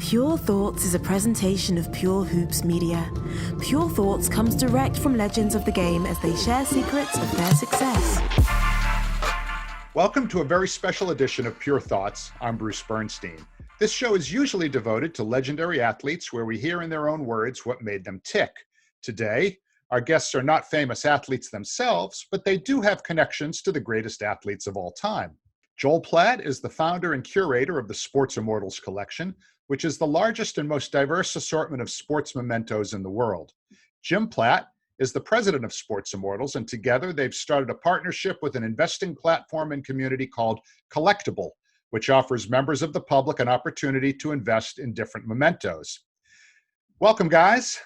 Pure Thoughts is a presentation of Pure Hoops Media. Pure Thoughts comes direct from legends of the game as they share secrets of their success. Welcome to a very special edition of Pure Thoughts. I'm Bruce Bernstein. This show is usually devoted to legendary athletes where we hear in their own words what made them tick. Today, our guests are not famous athletes themselves, but they do have connections to the greatest athletes of all time. Joel Platt is the founder and curator of the Sports Immortals collection, which is the largest and most diverse assortment of sports mementos in the world. Jim Platt is the president of Sports Immortals, and together they've started a partnership with an investing platform and community called Collectible, which offers members of the public an opportunity to invest in different mementos. Welcome, guys.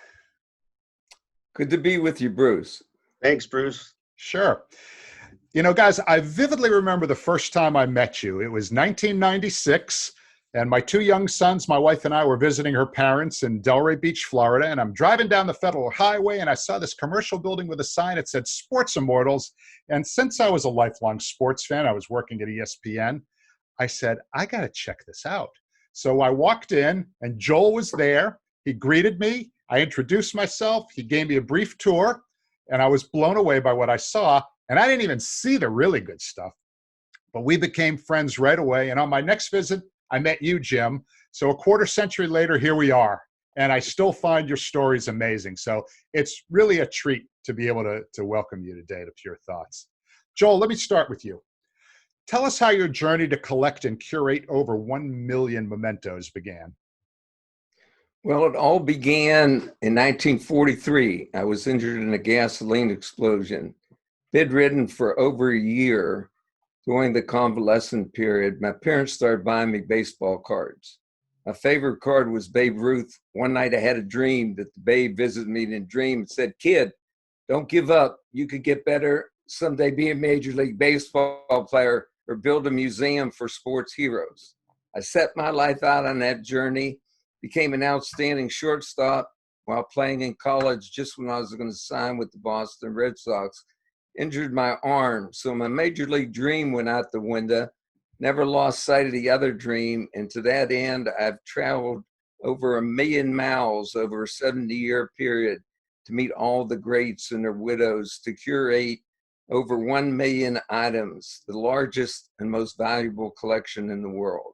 Good to be with you, Bruce. Thanks, Bruce. Sure. You know, guys, I vividly remember the first time I met you. It was 1996, and my two young sons, my wife and I, were visiting her parents in Delray Beach, Florida, and I'm driving down the Federal Highway, and I saw this commercial building with a sign that said Sports Immortals, and since I was a lifelong sports fan, I was working at ESPN, I said, I got to check this out. So I walked in, and Joel was there. He greeted me. I introduced myself. He gave me a brief tour, and I was blown away by what I saw. And I didn't even see the really good stuff, but we became friends right away. And on my next visit, I met you, Jim. So a quarter century later, here we are. And I still find your stories amazing. So it's really a treat to be able to welcome you today to Pure Thoughts. Joel, let me start with you. Tell us how your journey to collect and curate over 1 million mementos began. Well, it all began in 1943. I was injured in a gasoline explosion. Bedridden for over a year during the convalescent period, my parents started buying me baseball cards. My favorite card was Babe Ruth. One night I had a dream that the Babe visited me in a dream and said, "Kid, don't give up. You could get better someday, be a Major League Baseball player or build a museum for sports heroes." I set my life out on that journey, became an outstanding shortstop while playing in college just when I was going to sign with the Boston Red Sox. Injured my arm, so my major league dream went out the window. Never lost sight of the other dream, and to that end, I've traveled over 1 million miles over a 70-year period to meet all the greats and their widows, to curate over 1 million items, the largest and most valuable collection in the world.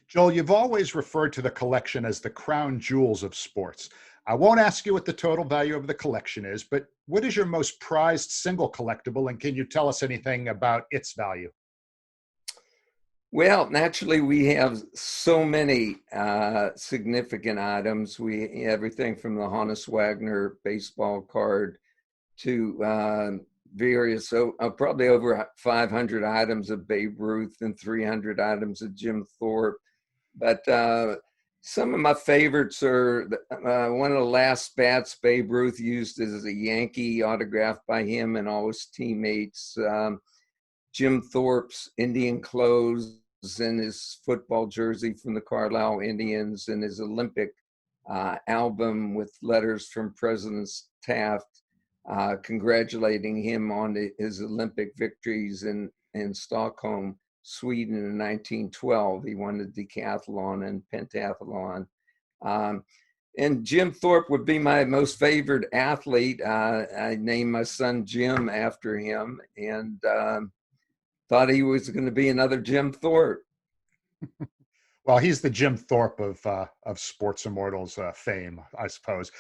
Joel, you've always referred to the collection as the crown jewels of sports. I won't ask you what the total value of the collection is, but what is your most prized single collectible, and can you tell us anything about its value? Well, naturally, we have so many significant items. We everything from the Honus Wagner baseball card to various, probably over 500 items of Babe Ruth and 300 items of Jim Thorpe. But some of my favorites are one of the last bats Babe Ruth used as a Yankee, autographed by him and all his teammates. Jim Thorpe's Indian clothes and his football jersey from the Carlisle Indians, and his Olympic album with letters from President Taft congratulating him on his Olympic victories in Stockholm, Sweden in 1912. He won the decathlon and pentathlon. And Jim Thorpe would be my most favorite athlete. I named my son Jim after him, and thought he was going to be another Jim Thorpe. Well, he's the Jim Thorpe of Sports Immortals fame, I suppose.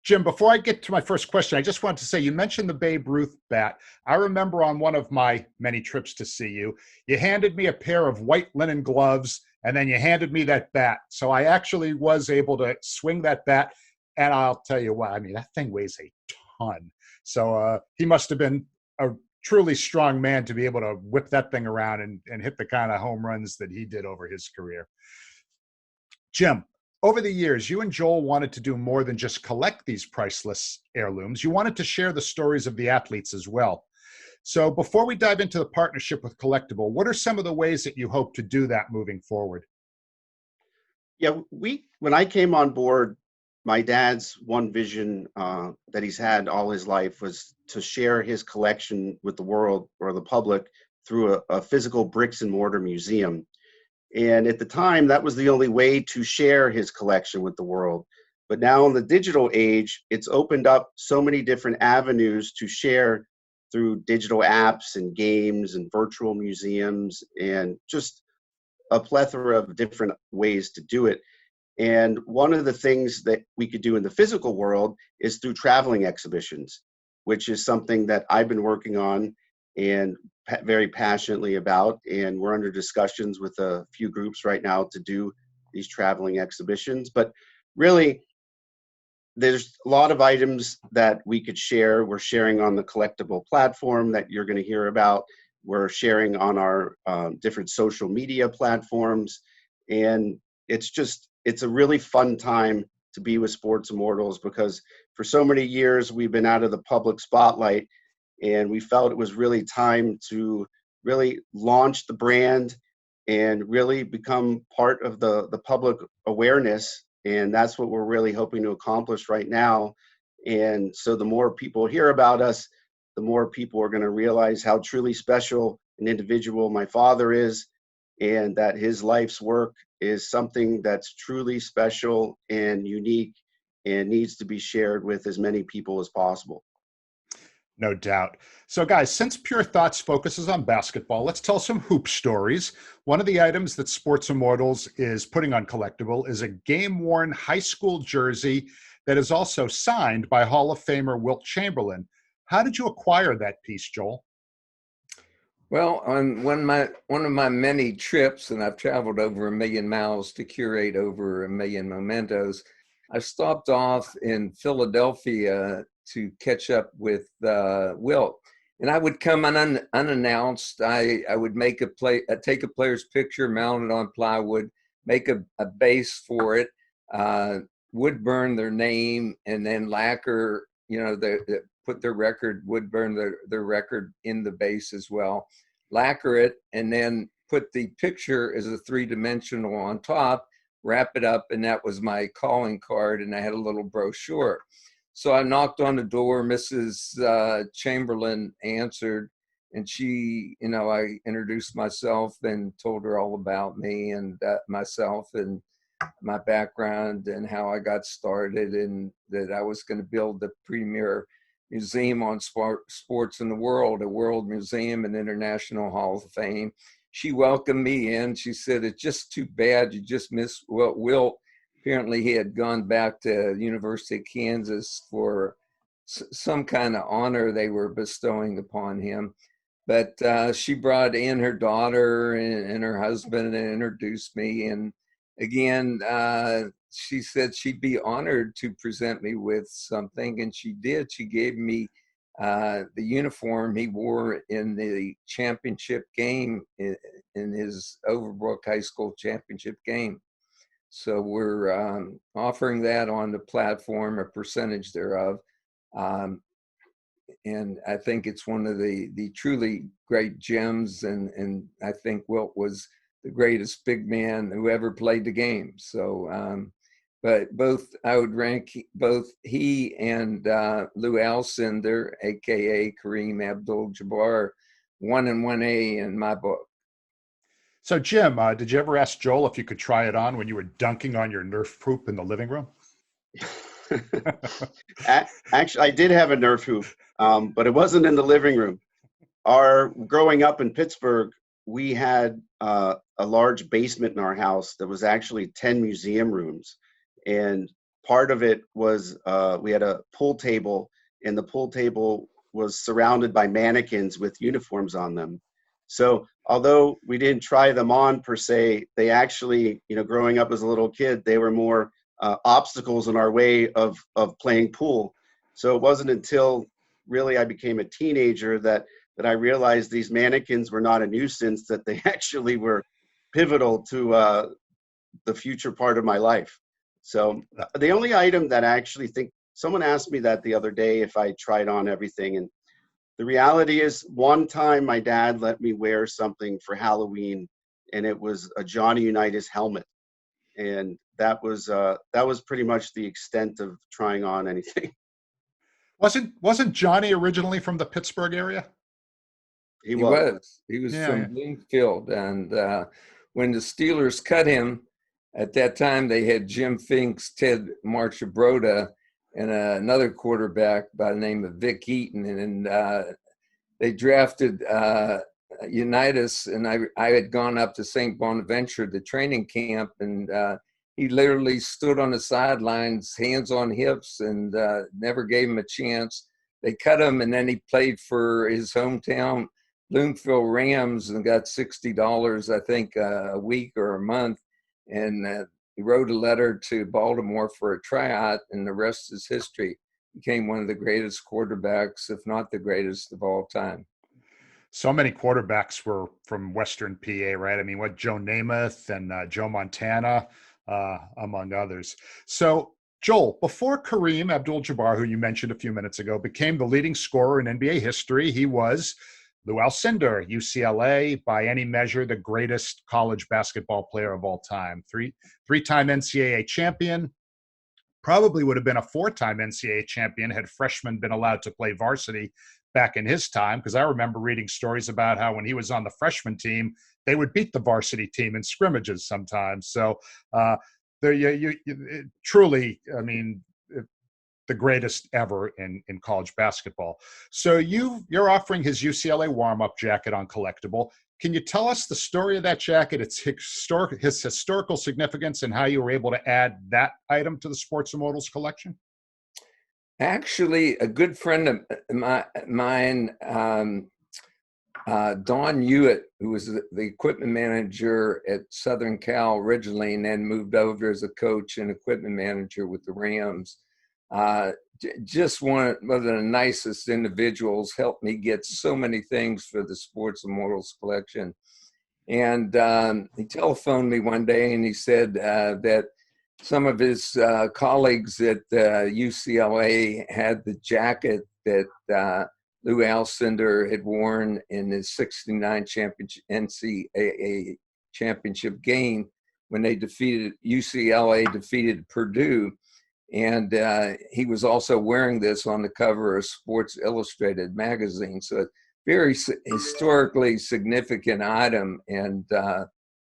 Jim, before I get to my first question, I just want to say, you mentioned the Babe Ruth bat. I remember on one of my many trips to see you, you handed me a pair of white linen gloves, and then you handed me that bat. So I actually was able to swing that bat, and I'll tell you what, I mean, that thing weighs a ton. So he must have been a truly strong man to be able to whip that thing around and hit the kind of home runs that he did over his career. Jim, over the years, you and Joel wanted to do more than just collect these priceless heirlooms. You wanted to share the stories of the athletes as well. So before we dive into the partnership with Collectible, what are some of the ways that you hope to do that moving forward? Yeah, when I came on board, my dad's one vision that he's had all his life was to share his collection with the world or the public through a physical bricks and mortar museum. And at the time, that was the only way to share his collection with the world. But now in the digital age, it's opened up so many different avenues to share through digital apps and games and virtual museums and just a plethora of different ways to do it. And one of the things that we could do in the physical world is through traveling exhibitions, which is something that I've been working on and very passionately about. And we're under discussions with a few groups right now to do these traveling exhibitions. But really, there's a lot of items that we could share. We're sharing on the Collectible platform that you're going to hear about. We're sharing on our different social media platforms. And it's a really fun time to be with Sports Immortals, because for so many years we've been out of the public spotlight, and we felt it was really time to really launch the brand and really become part of the public awareness. And that's what we're really hoping to accomplish right now. And so the more people hear about us, the more people are going to realize how truly special an individual my father is, and that his life's work is something that's truly special and unique and needs to be shared with as many people as possible. No doubt. So guys, since Pure Thoughts focuses on basketball, let's tell some hoop stories. One of the items that Sports Immortals is putting on Collectible is a game-worn high school jersey that is also signed by Hall of Famer Wilt Chamberlain. How did you acquire that piece, Joel? Well, on one of my many trips, and I've traveled over 1 million miles to curate over 1 million mementos, I stopped off in Philadelphia to catch up with Wilt, and I would come unannounced. I would take a player's picture, mount it on plywood, make a base for it, wood burn their name, and then lacquer. Put their record, would burn their record in the base as well, lacquer it, and then put the picture as a 3-dimensional on top, wrap it up, and that was my calling card, and I had a little brochure. So I knocked on the door, Mrs. Chamberlain answered, and she, I introduced myself and told her all about me and myself and my background and how I got started, and that I was going to build the premier museum on sports in the world, a world museum and International Hall of Fame. She welcomed me in. She said, "It's just too bad you just missed Wilt." Apparently he had gone back to University of Kansas for some kind of honor they were bestowing upon him. But she brought in her daughter and her husband and introduced me. And again, she said she'd be honored to present me with something, and she did. She gave me the uniform he wore in the championship game, in his Overbrook High School championship game. So we're offering that on the platform, a percentage thereof. And I think it's one of the truly great gems, and I think Wilt was the greatest big man who ever played the game. So, but I would rank both he and Lew Alcindor, aka Kareem Abdul-Jabbar, 1 and 1A in my book. So Jim, did you ever ask Joel if you could try it on when you were dunking on your Nerf hoop in the living room? Actually, I did have a Nerf hoop, but it wasn't in the living room. Growing up in Pittsburgh, we had a large basement in our house that was actually 10 museum rooms. And part of it was we had a pool table, and the pool table was surrounded by mannequins with uniforms on them. So although we didn't try them on per se, they actually, growing up as a little kid, they were more obstacles in our way of playing pool. So it wasn't until really I became a teenager that I realized these mannequins were not a nuisance, that they actually were pivotal to the future part of my life. So the only item that I actually think, someone asked me that the other day if I tried on everything, and the reality is, one time my dad let me wear something for Halloween, and it was a Johnny Unitas helmet. And that was pretty much the extent of trying on anything. Wasn't Johnny originally from the Pittsburgh area? He was Yeah, from Bloomfield, and when the Steelers cut him, at that time they had Jim Finks, Ted Marchibroda, and another quarterback by the name of Vic Eaton. And they drafted Unitas, and I had gone up to St. Bonaventure, the training camp, and he literally stood on the sidelines, hands on hips, and never gave him a chance. They cut him, and then he played for his hometown Bloomfield Rams and got $60, I think, a week or a month. And he wrote a letter to Baltimore for a tryout, and the rest is history. Became one of the greatest quarterbacks, if not the greatest of all time. So many quarterbacks were from Western PA, right? I mean, what, Joe Namath and Joe Montana, among others. So, Joel, before Kareem Abdul-Jabbar, who you mentioned a few minutes ago, became the leading scorer in NBA history, he was Lew Alcindor, UCLA, by any measure, the greatest college basketball player of all time. Three-time NCAA champion, probably would have been a four-time NCAA champion had freshmen been allowed to play varsity back in his time, because I remember reading stories about how when he was on the freshman team, they would beat the varsity team in scrimmages sometimes. So truly, I mean, the greatest ever in college basketball. So you're offering his UCLA warm-up jacket on Collectible. Can you tell us the story of that jacket, its historical significance, and how you were able to add that item to the Sports Immortals collection? Actually, a good friend of mine, Don Hewitt, who was the equipment manager at Southern Cal originally and then moved over as a coach and equipment manager with the Rams, just one of the nicest individuals, helped me get so many things for the Sports Immortals collection. And he telephoned me one day and he said that some of his colleagues at UCLA had the jacket that Lew Alcindor had worn in his '69 NCAA championship game when they UCLA defeated Purdue. And he was also wearing this on the cover of Sports Illustrated magazine. So very historically significant item, and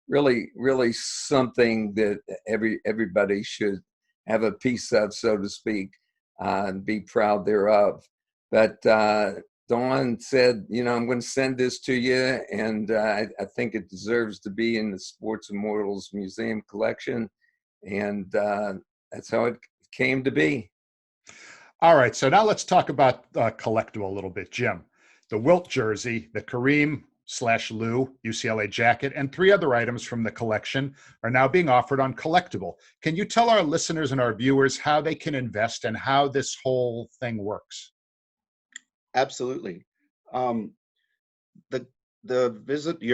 really, really something that everybody should have a piece of, so to speak, and be proud thereof. But Dawn said, I'm going to send this to you, and I think it deserves to be in the Sports Immortals Museum collection. And that's how it came to be. All right, so now let's talk about Collectible a little bit, Jim. The Wilt jersey, the Kareem/Lew UCLA jacket, and 3 other items from the collection are now being offered on Collectible. Can you tell our listeners and our viewers how they can invest and how this whole thing works? Absolutely. Your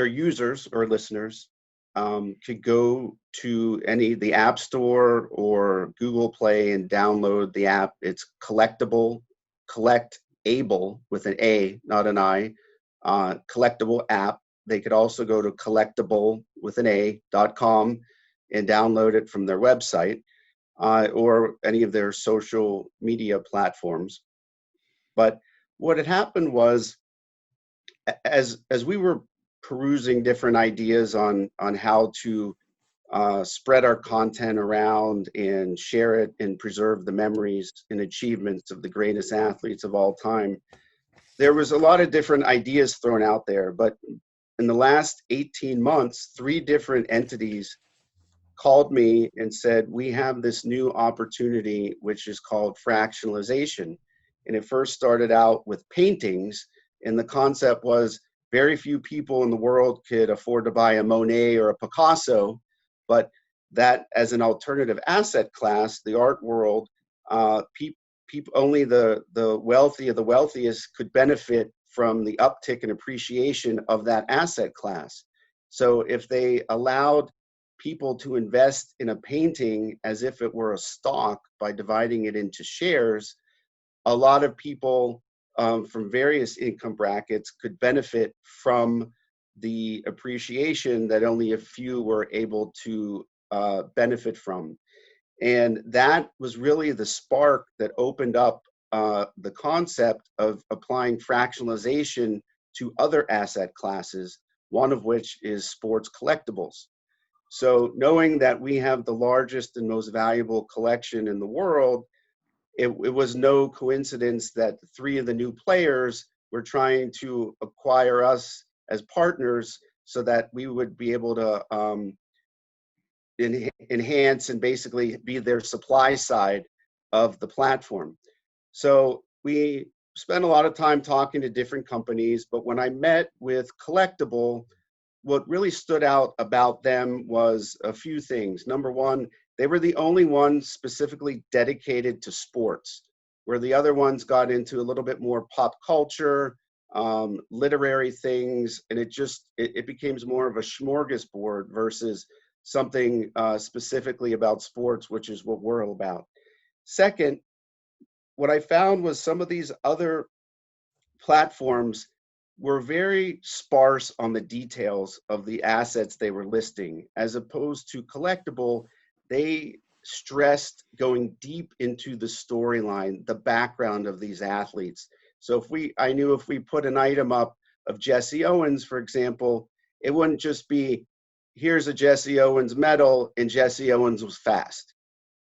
users or listeners could go to the App Store or Google Play and download the app. It's Collectible, Collectable with an A, not an I, Collectible app. They could also go to collectible with an A.com and download it from their website or any of their social media platforms. But what had happened was, as we were perusing different ideas on how to spread our content around and share it and preserve the memories and achievements of the greatest athletes of all time, there was a lot of different ideas thrown out there. But in the last 18 months, 3 different entities called me and said, we have this new opportunity, which is called fractionalization. And it first started out with paintings, and the concept was very few people in the world could afford to buy a Monet or a Picasso, but that as an alternative asset class, the art world, only the wealthy of the wealthiest could benefit from the uptick in appreciation of that asset class. So if they allowed people to invest in a painting as if it were a stock by dividing it into shares, a lot of people from various income brackets could benefit from the appreciation that only a few were able to benefit from. And that was really the spark that opened up the concept of applying fractionalization to other asset classes, one of which is sports collectibles. So knowing that we have the largest and most valuable collection in the world, it was no coincidence that three of the new players were trying to acquire us as partners so that we would be able to enhance and basically be their supply side of the platform. So we spent a lot of time talking to different companies, but when I met with Collectible, what really stood out about them was a few things. Number one, they were the only ones specifically dedicated to sports, where the other ones got into a little bit more pop culture, literary things, and it became more of a smorgasbord versus something specifically about sports, which is what we're all about. Second, what I found was some of these other platforms were very sparse on the details of the assets they were listing, as opposed to Collectible. They stressed going deep into the storyline, the background of these athletes. So I knew if we put an item up of Jesse Owens, for example, it wouldn't just be, here's a Jesse Owens medal and Jesse Owens was fast.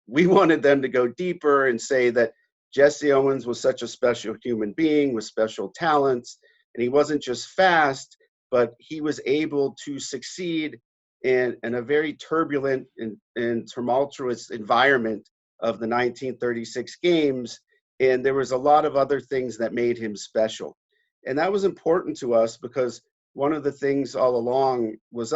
We wanted them to go deeper and say that Jesse Owens was such a special human being with special talents, and he wasn't just fast, but he was able to succeed in a very turbulent and tumultuous environment of the 1936 games. And there was a lot of other things that made him special. And that was important to us because one of the things all along was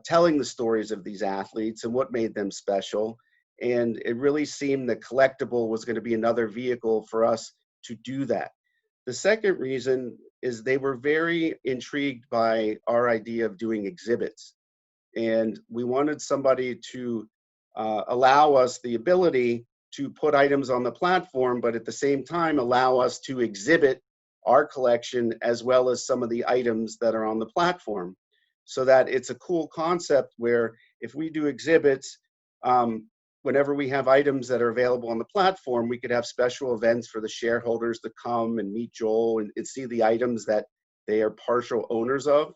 telling the stories of these athletes and what made them special. And it really seemed that Collectible was going to be another vehicle for us to do that. The second reason is they were very intrigued by our idea of doing exhibits. And we wanted somebody to allow us the ability to put items on the platform, but at the same time allow us to exhibit our collection as well as some of the items that are on the platform. So that it's a cool concept where if we do exhibits, whenever we have items that are available on the platform, we could have special events for the shareholders to come and meet Joel and see the items that they are partial owners of.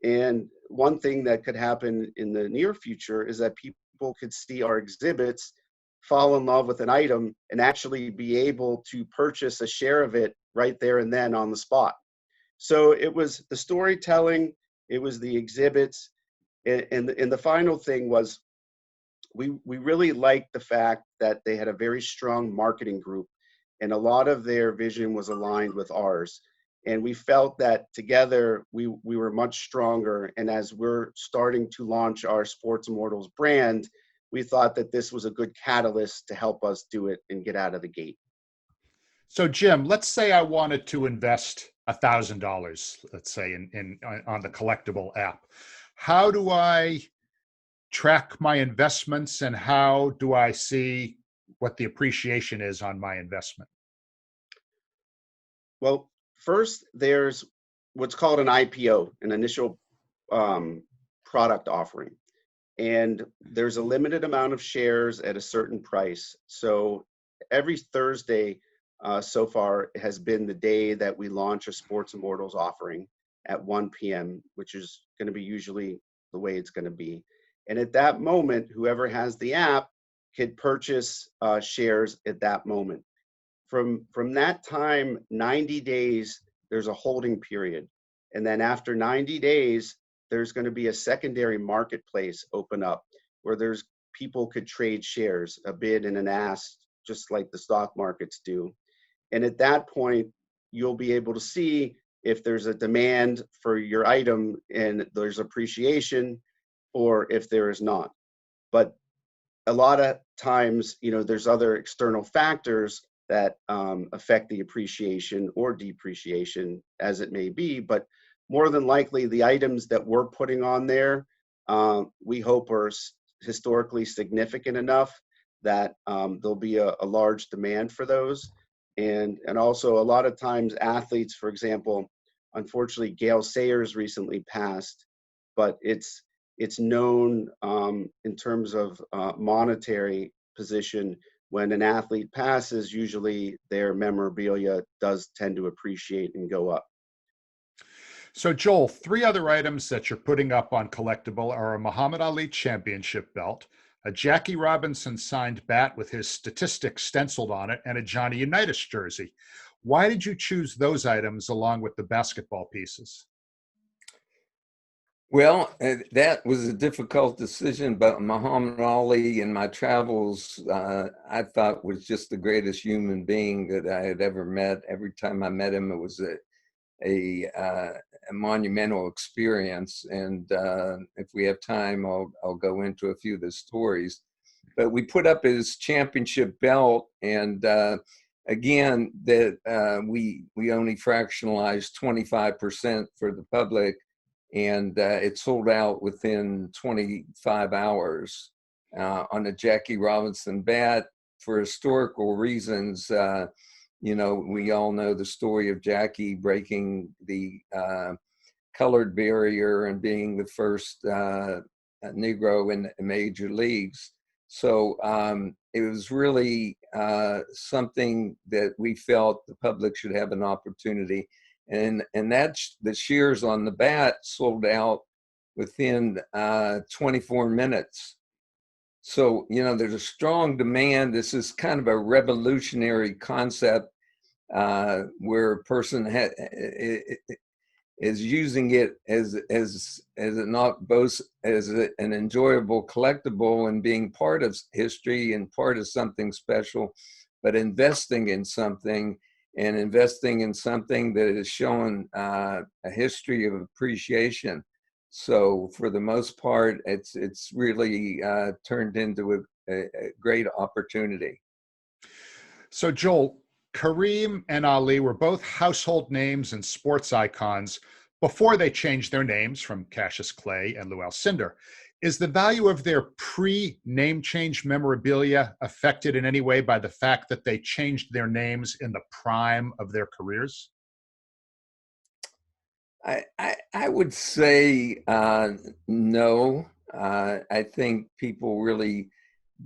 And one thing that could happen in the near future is that people could see our exhibits, fall in love with an item, and actually be able to purchase a share of it right there and then on the spot. So it was the storytelling, it was the exhibits, and the final thing was we really liked the fact that they had a very strong marketing group, and a lot of their vision was aligned with ours. And we felt that together we were much stronger. And as we're starting to launch our Sports Immortals brand, we thought that this was a good catalyst to help us do it and get out of the gate. So Jim, let's say I wanted to invest $1,000, let's say on the Collectible app. How do I track my investments and how do I see what the appreciation is on my investment? Well, first there's what's called an IPO, an initial product offering. And there's a limited amount of shares at a certain price. So every Thursday so far has been the day that we launch a Sports Immortals offering at 1 p.m., which is going to be usually the way it's going to be. And at that moment, whoever has the app could purchase shares at that moment. From that time, 90 days, there's a holding period. And then after 90 days, there's going to be a secondary marketplace open up where there's people could trade shares, a bid and an ask, just like the stock markets do. And at that point, you'll be able to see if there's a demand for your item and there's appreciation, or if there is not. But a lot of times, there's other external factors that affect the appreciation or depreciation, as it may be. But more than likely, the items that we're putting on there, we hope are historically significant enough that there'll be a large demand for those. And also a lot of times athletes, for example, unfortunately, Gail Sayers recently passed, but it's known in terms of monetary position. When an athlete passes, usually their memorabilia does tend to appreciate and go up. So, Joel, three other items that you're putting up on Collectible are a Muhammad Ali championship belt, a Jackie Robinson signed bat with his statistics stenciled on it, and a Johnny Unitas jersey. Why did you choose those items along with the basketball pieces? Well, that was a difficult decision, but Muhammad Ali in my travels, I thought was just the greatest human being that I had ever met. Every time I met him, it was a monumental experience. And if we have time, I'll go into a few of the stories. But we put up his championship belt, and again, that we only fractionalized 25% for the public, and it sold out within 25 hours on a Jackie Robinson bat. For historical reasons, we all know the story of Jackie breaking the colored barrier and being the first Negro in the major leagues. So it was really something that we felt the public should have an opportunity. And that's the shears on the bat sold out within 24 minutes. So, there's a strong demand. This is kind of a revolutionary concept where a person is using it as not both as an enjoyable collectible and being part of history and part of something special, but investing in something that is showing a history of appreciation. So for the most part, it's really turned into a great opportunity. So, Joel, Kareem and Ali were both household names and sports icons before they changed their names from Cassius Clay and Lew Alcindor. Is the value of their pre-name change memorabilia affected in any way by the fact that they changed their names in the prime of their careers? I would say no. I think people really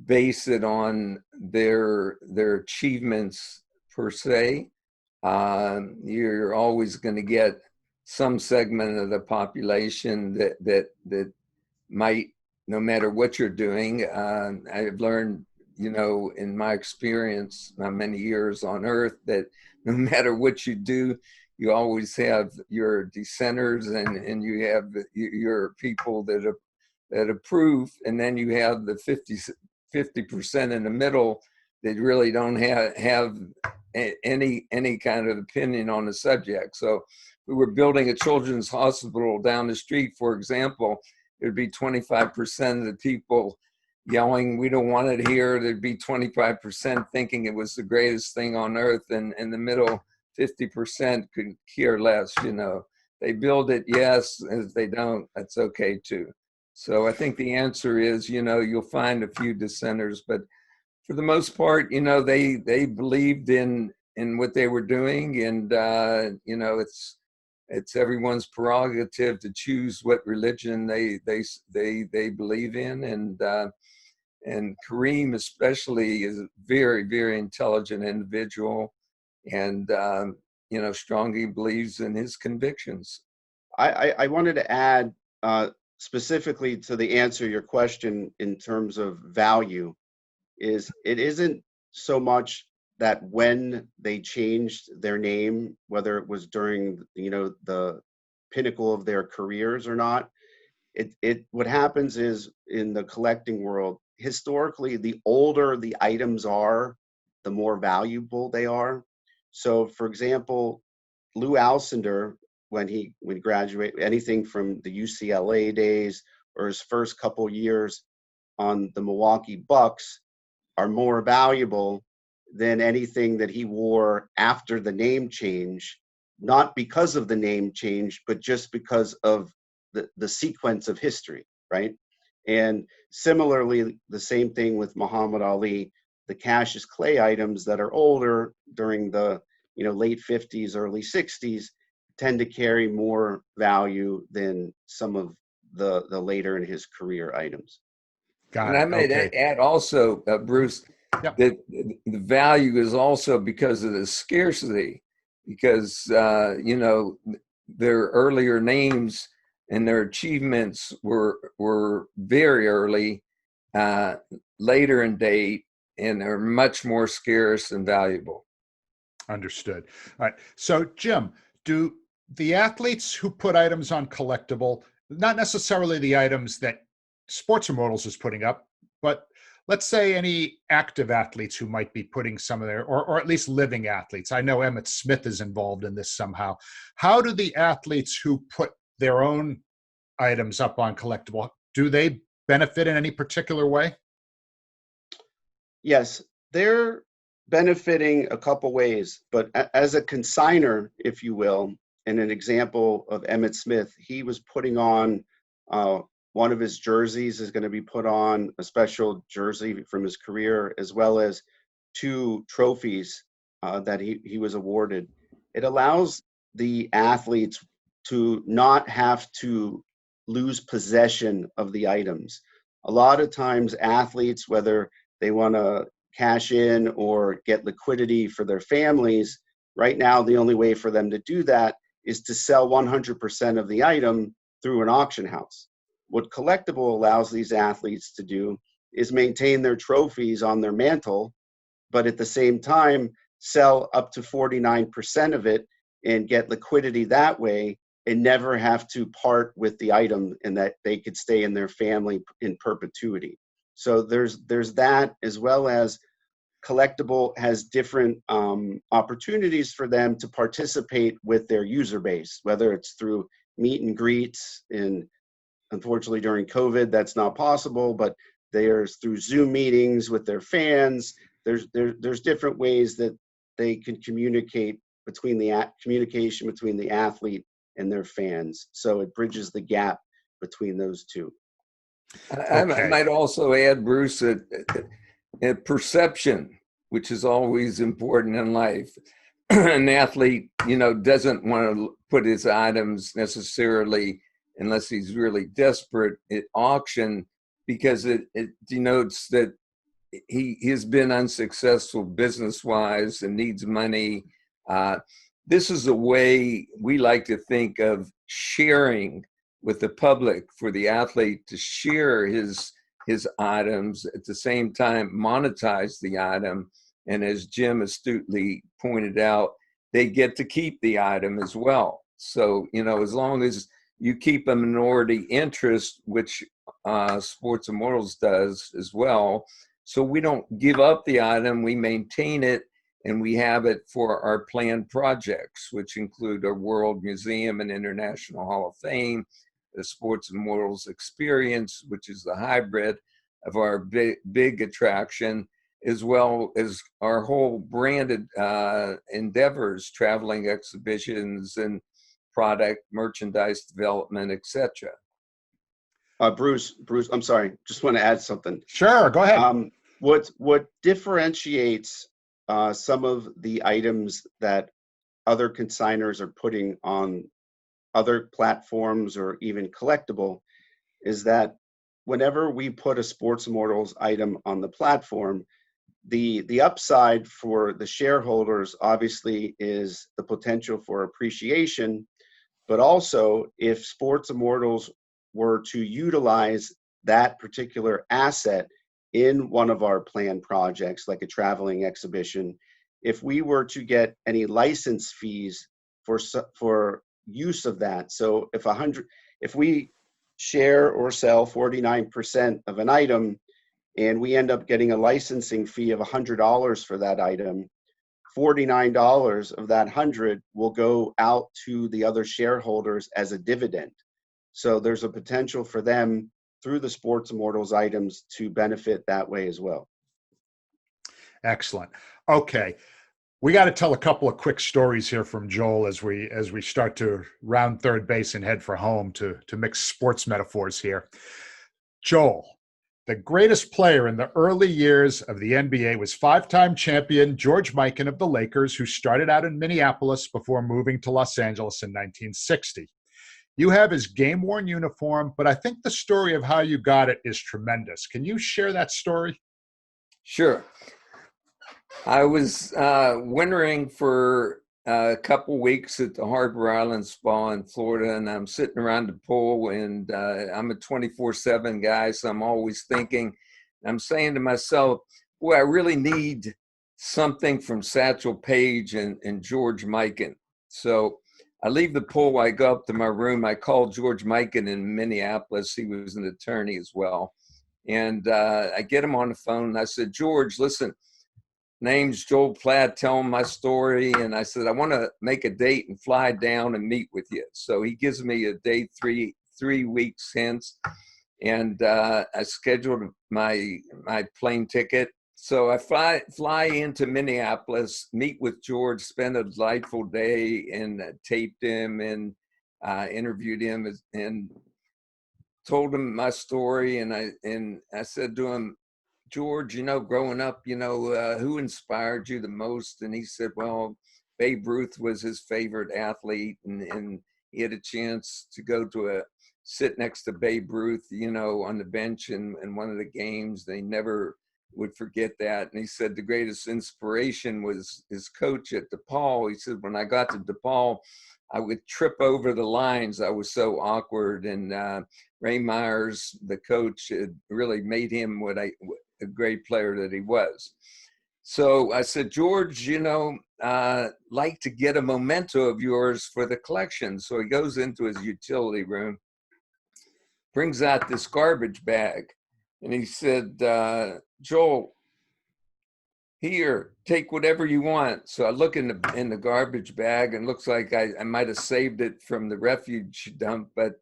base it on their achievements per se. You're always going to get some segment of the population that might, no matter what you're doing. I've learned, in my experience, my many years on Earth, that no matter what you do, you always have your dissenters and you have your people that approve, and then you have the 50% in the middle that really don't have any kind of opinion on the subject. So we were building a children's hospital down the street, for example. There'd be 25% of the people yelling, "We don't want it here." There'd be 25% thinking it was the greatest thing on earth, and in the middle, 50% could care less. They build it, yes. If they don't, that's okay too. So I think the answer is, you'll find a few dissenters, but for the most part, they believed in what they were doing, and it's everyone's prerogative to choose what religion they believe in, and Kareem especially is a very, very intelligent individual, and strongly believes in his convictions. I wanted to add specifically to the answer to your question in terms of value, is it isn't so much that when they changed their name, whether it was during the pinnacle of their careers or not. It what happens is, in the collecting world, historically, the older the items are, the more valuable they are. So, for example, Lew Alcindor, when he graduated, anything from the UCLA days or his first couple years on the Milwaukee Bucks, are more valuable than anything that he wore after the name change, not because of the name change, but just because of the sequence of history, right? And similarly, the same thing with Muhammad Ali. The Cassius Clay items that are older, during the late 50s, early 60s, tend to carry more value than some of the later in his career items. And I might add also, Bruce, Yep, that the value is also because of the scarcity, because their earlier names and their achievements were very early, later in date, and are much more scarce and valuable. Understood. All right. So, Jim, do the athletes who put items on Collectible, not necessarily the items that Sports Immortals is putting up, but let's say any active athletes who might be putting some of their, or at least living athletes. I know Emmett Smith is involved in this somehow. How do the athletes who put their own items up on Collectible, do they benefit in any particular way? Yes, they're benefiting a couple ways, but as a consigner, if you will, in an example of Emmett Smith, he was putting on one of his jerseys is going to be put on a special jersey from his career, as well as 2 trophies that he was awarded. It allows the athletes to not have to lose possession of the items. A lot of times athletes, whether they want to cash in or get liquidity for their families, right now the only way for them to do that is to sell 100% of the item through an auction house. What Collectible allows these athletes to do is maintain their trophies on their mantle, but at the same time sell up to 49% of it and get liquidity that way, and never have to part with the item, and that they could stay in their family in perpetuity. So there's that, as well as Collectible has different opportunities for them to participate with their user base, whether it's through meet and greets, and unfortunately during COVID that's not possible, but there's through Zoom meetings with their fans. There's different ways that they can communicate between communication between the athlete and their fans. So it bridges the gap between those two. I might also add, Bruce, a perception, which is always important in life. An athlete, doesn't want to put his items necessarily, unless he's really desperate, at auction, because it denotes that he has been unsuccessful business-wise and needs money. This is a way we like to think of sharing with the public, for the athlete to share his items, at the same time monetize the item. And as Jim astutely pointed out, they get to keep the item as well. So, as long as you keep a minority interest, which Sports Immortals does as well, so we don't give up the item, we maintain it, and we have it for our planned projects, which include our World Museum and International Hall of Fame, the Sports Immortals Experience, which is the hybrid of our big attraction, as well as our whole branded endeavors, traveling exhibitions and product merchandise development, etc. Bruce, I'm sorry, just want to add something. Sure, go ahead. What differentiates some of the items that other consigners are putting on other platforms or even Collectible is that whenever we put a Sports Immortals item on the platform, the upside for the shareholders obviously is the potential for appreciation, but also if Sports Immortals were to utilize that particular asset in one of our planned projects, like a traveling exhibition, if we were to get any license fees for use of that. So if we share or sell 49% of an item and we end up getting a licensing fee of $100 for that item, $49 of that 100 will go out to the other shareholders as a dividend. So there's a potential for them through the Sports Immortals items to benefit that way as well. Excellent. Okay. We got to tell a couple of quick stories here from Joel as we start to round third base and head for home to mix sports metaphors here. Joel, the greatest player in the early years of the NBA was 5-time champion George Mikan of the Lakers, who started out in Minneapolis before moving to Los Angeles in 1960. You have his game-worn uniform, but I think the story of how you got it is tremendous. Can you share that story? Sure. I was wondering for a couple weeks at the Harbor Island Spa in Florida, and I'm sitting around the pool, and I'm a 24/7 guy, so I'm always thinking. I'm saying to myself, boy, I really need something from Satchel Paige and George Mikan. So I leave the pool, I go up to my room, I call George Mikan in Minneapolis. He was an attorney as well. And I get him on the phone, and I said, George, listen, name's Joel Platt, tell him my story. And I said, I want to make a date and fly down and meet with you. So he gives me a date three weeks hence. And I scheduled my plane ticket. So I fly into Minneapolis, meet with George, spend a delightful day, and taped him and interviewed him and told him my story. And I said to him, George, growing up, who inspired you the most? And he said, well, Babe Ruth was his favorite athlete, and he had a chance to go to sit next to Babe Ruth, on the bench in one of the games. They never would forget that. And he said the greatest inspiration was his coach at DePaul. He said, when I got to DePaul, I would trip over the lines. I was so awkward. And Ray Myers, the coach, had really made him a great player that he was. So I said, George, like to get a memento of yours for the collection. So he goes into his utility room, brings out this garbage bag, and he said, Joel, here, take whatever you want. So I look in the garbage bag, and looks like I might have saved it from the refuge dump, but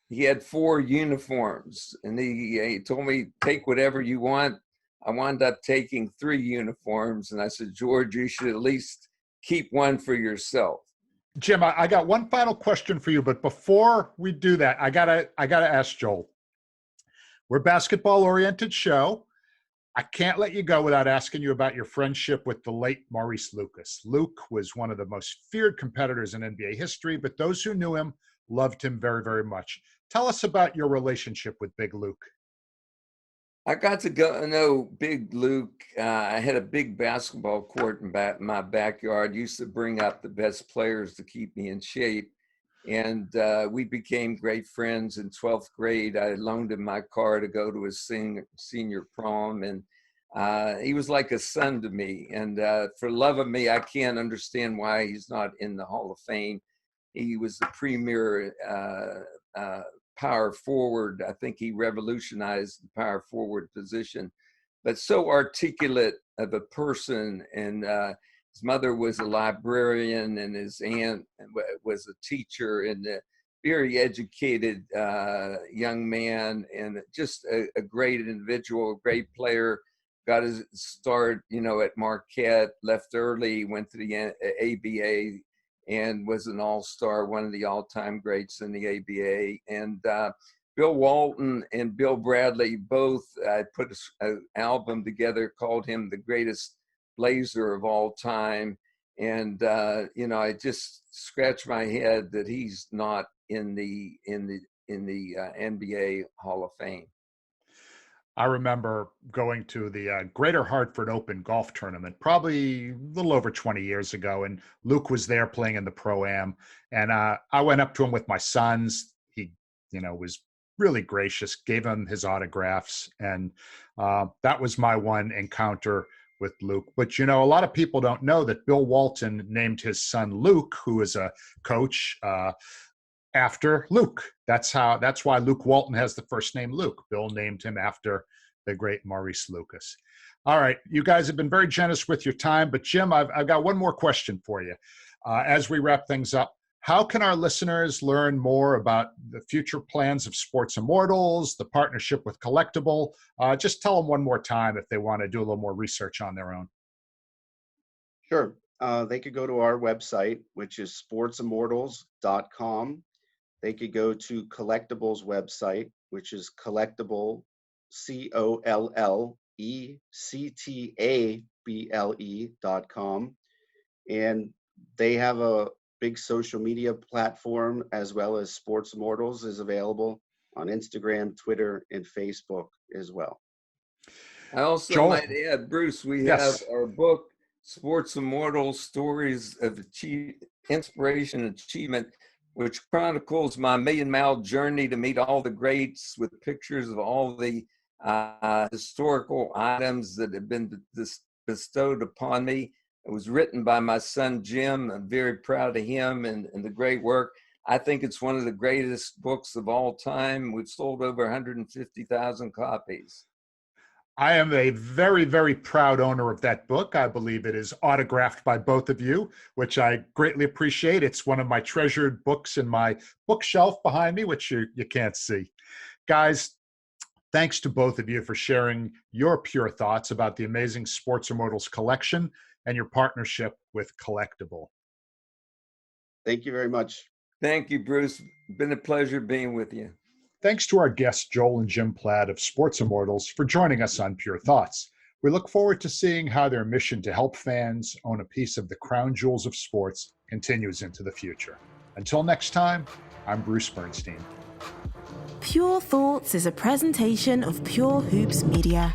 he had 4 uniforms, and he told me, take whatever you want. I wound up taking 3 uniforms, and I said, George, you should at least keep one for yourself. Jim, I got one final question for you, but before we do that, I gotta ask Joel. We're a basketball-oriented show. I can't let you go without asking you about your friendship with the late Maurice Lucas. Luke was one of the most feared competitors in NBA history, but those who knew him loved him very, very much. Tell us about your relationship with Big Luke. I got to know Big Luke. I had a big basketball court in my backyard. Used to bring up the best players to keep me in shape. And we became great friends in 12th grade. I loaned him my car to go to his senior prom. And he was like a son to me. And for love of me, I can't understand why he's not in the Hall of Fame. He was the premier power forward. I think he revolutionized the power forward position, but so articulate of a person. And his mother was a librarian, and his aunt was a teacher, and a very educated young man, and just a great individual, a great player. Got his start, at Marquette, left early, went to the ABA, and was an all-star, one of the all-time greats in the ABA. And Bill Walton and Bill Bradley both put an album together, called him the greatest Blazer of all time. And I just scratch my head that he's not in the NBA Hall of Fame. I remember going to the Greater Hartford Open golf tournament, probably a little over 20 years ago, and Luke was there playing in the Pro-Am. And I went up to him with my sons. He, was really gracious, gave him his autographs, and that was my one encounter with Luke. But, a lot of people don't know that Bill Walton named his son Luke, who is a coach, after Luke. That's why Luke Walton has the first name Luke. Bill named him after the great Maurice Lucas. All right, you guys have been very generous with your time, but Jim, I've got one more question for you. As we wrap things up, how can our listeners learn more about the future plans of Sports Immortals, the partnership with Collectible? Just tell them one more time if they want to do a little more research on their own. Sure. They could go to our website, which is sportsimmortals.com. They could go to Collectibles website, which is collectible, COLLECTABLE.com. And they have a big social media platform, as well as Sports Immortals is available on Instagram, Twitter, and Facebook as well. I also might add, Bruce, we have our book, Sports Immortals, Stories of Inspiration and Achievement, which chronicles my million-mile journey to meet all the greats with pictures of all the historical items that have been bestowed upon me. It was written by my son, Jim. I'm very proud of him and the great work. I think it's one of the greatest books of all time. We've sold over 150,000 copies. I am a very, very proud owner of that book. I believe it is autographed by both of you, which I greatly appreciate. It's one of my treasured books in my bookshelf behind me, which you can't see. Guys, thanks to both of you for sharing your pure thoughts about the amazing Sports Immortals collection and your partnership with Collectible. Thank you very much. Thank you, Bruce. Been a pleasure being with you. Thanks to our guests, Joel and Jim Platt of Sports Immortals, for joining us on Pure Thoughts. We look forward to seeing how their mission to help fans own a piece of the crown jewels of sports continues into the future. Until next time, I'm Bruce Bernstein. Pure Thoughts is a presentation of Pure Hoops Media.